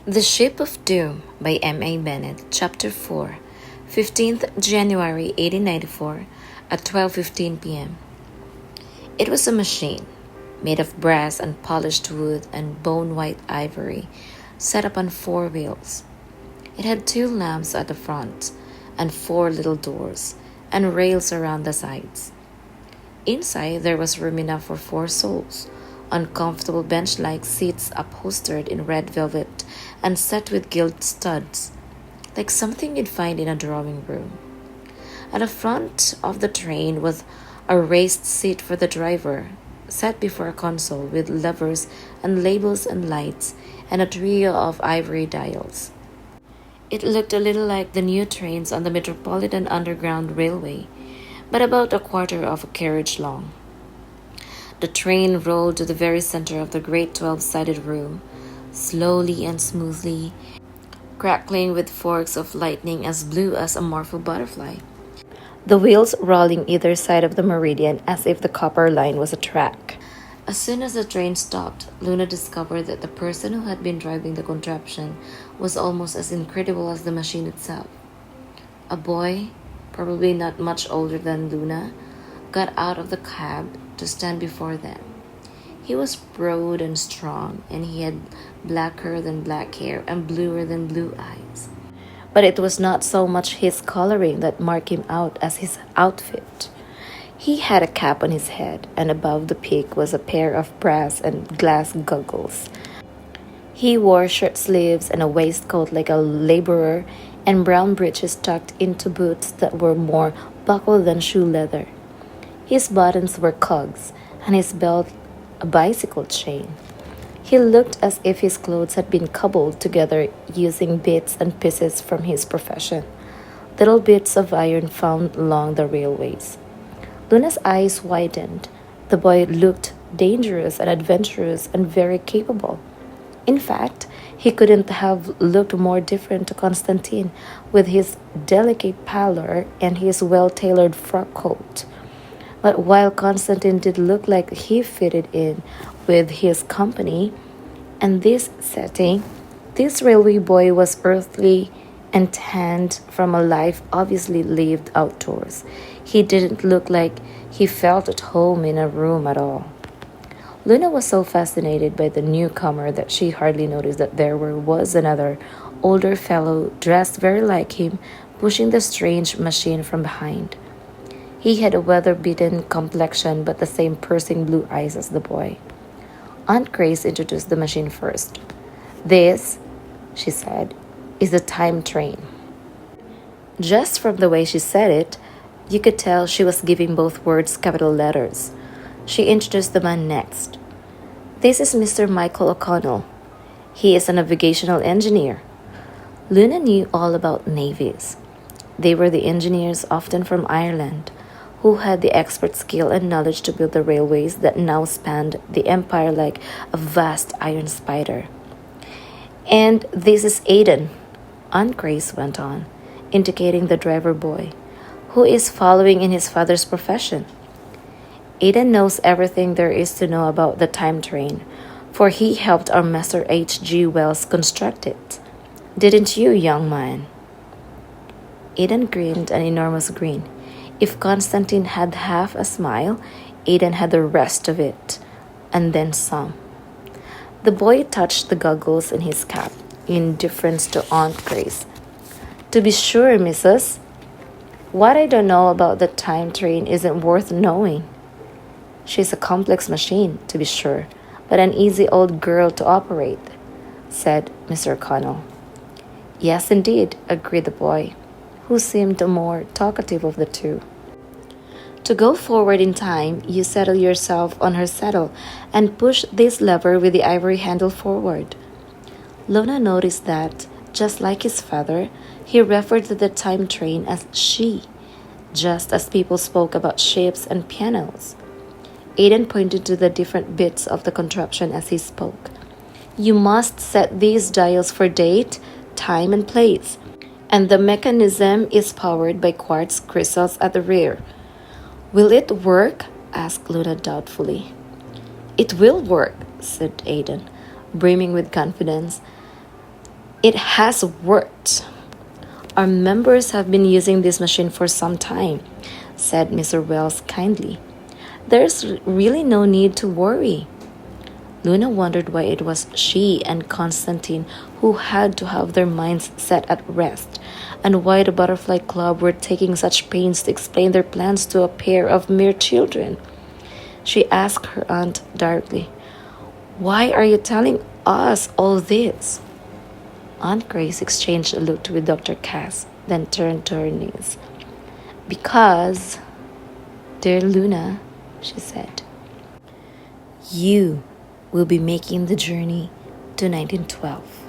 The Ship of Doom by M.A. Bennett, Chapter 4, 15th January 1894 at 12:15 p.m. It was a machine, made of brass and polished wood and bone-white ivory, set up on four wheels. It had two lamps at the front, and four little doors, and rails around the sides. Inside there was room enough for four souls, on comfortable bench-like seats upholstered in red velvet and set with gilt studs, like something you'd find in a drawing room. At the front of the train was a raised seat for the driver, set before a console with levers and labels and lights and a trio of ivory dials. It looked a little like the new trains on the Metropolitan Underground Railway, but about a quarter of a carriage long. The train rolled to the very center of the great 12-sided room, slowly and smoothly, crackling with forks of lightning as blue as a morpho butterfly, the wheels rolling either side of the meridian as if the copper line was a track. As soon as the train stopped, Luna discovered that the person who had been driving the contraption was almost as incredible as the machine itself. A boy, probably not much older than Luna, got out of the cab to stand before them. He was broad and strong, and he had blacker than black hair and bluer than blue eyes. But it was not so much his coloring that marked him out as his outfit. He had a cap on his head, and above the peak was a pair of brass and glass goggles. He wore shirt sleeves and a waistcoat like a laborer, and brown breeches tucked into boots that were more buckle than shoe leather. His buttons were cogs, and his belt a bicycle chain. He looked as if his clothes had been cobbled together using bits and pieces from his profession, little bits of iron found along the railways. Luna's eyes widened. The boy looked dangerous and adventurous and very capable. In fact, he couldn't have looked more different to Constantine with his delicate pallor and his well-tailored frock coat. But while Constantine did look like he fitted in with his company and this setting, this railway boy was earthly and tanned from a life obviously lived outdoors. He didn't look like he felt at home in a room at all. Luna was so fascinated by the newcomer that she hardly noticed that there was another, older fellow dressed very like him, pushing the strange machine from behind. He had a weather-beaten complexion but the same piercing blue eyes as the boy. Aunt Grace introduced the machine first. "This," she said, "is the time train." Just from the way she said it, you could tell she was giving both words capital letters. She introduced the man next. "This is Mr. Michael O'Connell. He is a navigational engineer." Luna knew all about navies. They were the engineers, often from Ireland, who had the expert skill and knowledge to build the railways that now spanned the empire like a vast iron spider. "And this is Aidan," Aunt Grace went on, indicating the driver boy, "who is following in his father's profession. Aidan knows everything there is to know about the time train, for he helped our Master H.G. Wells construct it. Didn't you, young man?" Aidan grinned an enormous grin. If Constantine had half a smile, Aidan had the rest of it, and then some. The boy touched the goggles in his cap, in deference to Aunt Grace. "To be sure, missus. What I don't know about the time train isn't worth knowing. She's a complex machine, to be sure, but an easy old girl to operate," said Mr. O'Connell. "Yes, indeed," agreed the boy, who seemed the more talkative of the two. "To go forward in time, you settle yourself on her saddle and push this lever with the ivory handle forward." Luna noticed that, just like his father, he referred to the time train as she, just as people spoke about ships and pianos. Aidan pointed to the different bits of the contraption as he spoke. "You must set these dials for date, time, and place, and the mechanism is powered by quartz crystals at the rear." "Will it work?" asked Luna doubtfully. "It will work," said Aidan, brimming with confidence. It has worked. Our members have been using this machine for some time, said Mr. Wells kindly. There's really no need to worry. Luna wondered why it was she and Constantine who had to have their minds set at rest, and why the Butterfly Club were taking such pains to explain their plans to a pair of mere children. She asked her aunt directly, "Why are you telling us all this?" Aunt Grace exchanged a look with Dr. Cass, then turned to her niece. "Because, dear Luna," she said, "you will be making the journey to 1912.